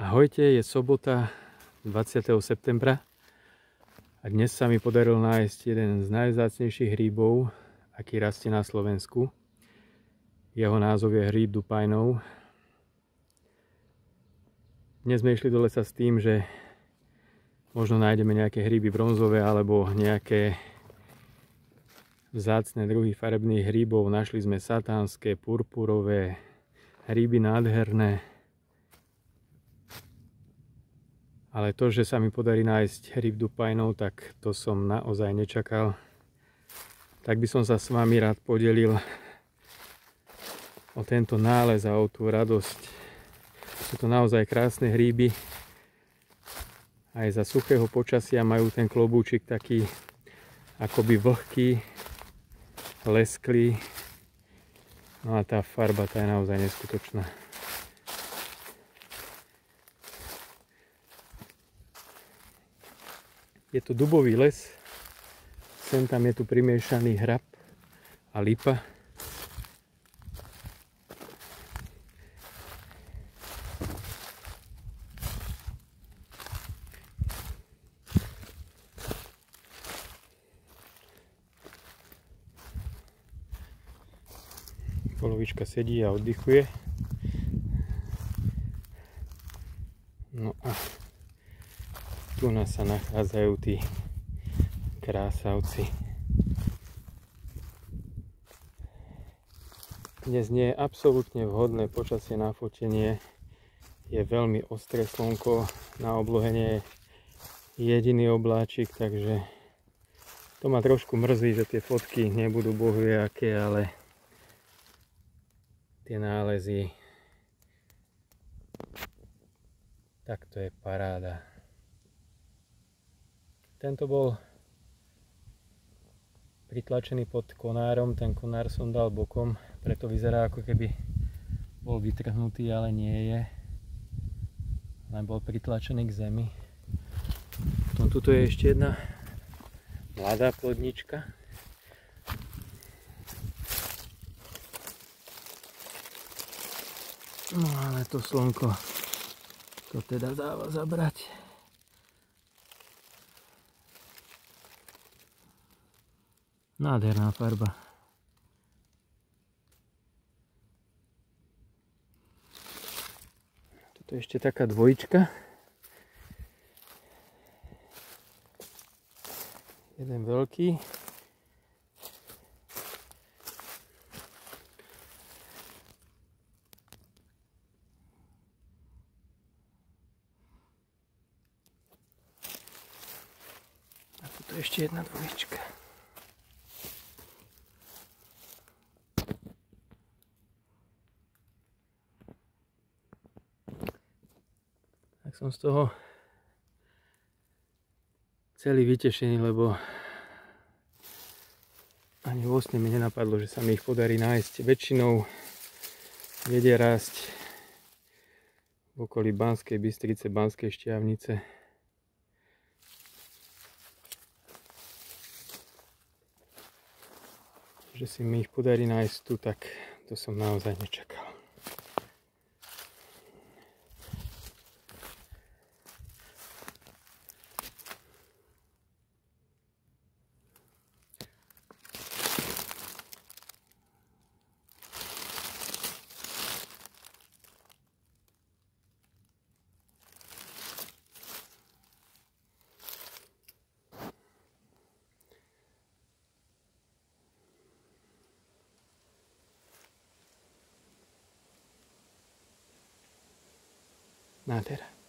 Ahojte, je sobota 20. septembra a dnes sa mi podarilo nájsť jeden z najvzácnejších hríbov, aký rastie na Slovensku. Jeho názov je hríb Dupajnov. Dnes sme išli do lesa s tým, že možno nájdeme nejaké hríby bronzové alebo nejaké vzácne druhy farebných hríbov. Našli sme satánske, purpurové, hríby nádherné. Ale to, že sa mi podarí nájsť hríb Dupajnov, tak to som naozaj nečakal. Tak by som sa s vami rád podelil o tento nález a o tú radosť. Sú to naozaj krásne hríby. Aj za suchého počasia majú ten klobúčik taký akoby vlhký, lesklý. No a tá farba, tá je naozaj neskutočná. Je to dubový les, sem tam je tu primiešaný hrab a lipa. Polovička sedí a oddychuje. No a tu nás sa nachádzajú tí krásavci. Dnes nie je absolútne vhodné počasie na fotenie. Je veľmi ostré slnko, na oblohe nie je jediný obláčik, takže to ma trošku mrzí, že tie fotky nebudú bohvie aké, ale tie nálezy, tak to je paráda. Tento bol pritlačený pod konárom, ten konár som dal bokom, preto vyzerá ako keby bol vytrhnutý, ale nie je. Len bol pritlačený k zemi. Potom tuto je ešte jedna mladá plodnička. No ale to slnko to teda dáva zabrať. Nádherná farba. Toto je ešte taká dvojička. Jeden veľký. A toto je ešte jedna dvojička. Tak som z toho celý vytešený, lebo ani vo sne mi nenapadlo, že sa mi ich podarí nájsť. Väčšinou vedia rásť v okolí Banskej Bystrice, Banskej Štiavnice. Že si mi ich podarí nájsť tu, tak to som naozaj nečakal. Nádhera.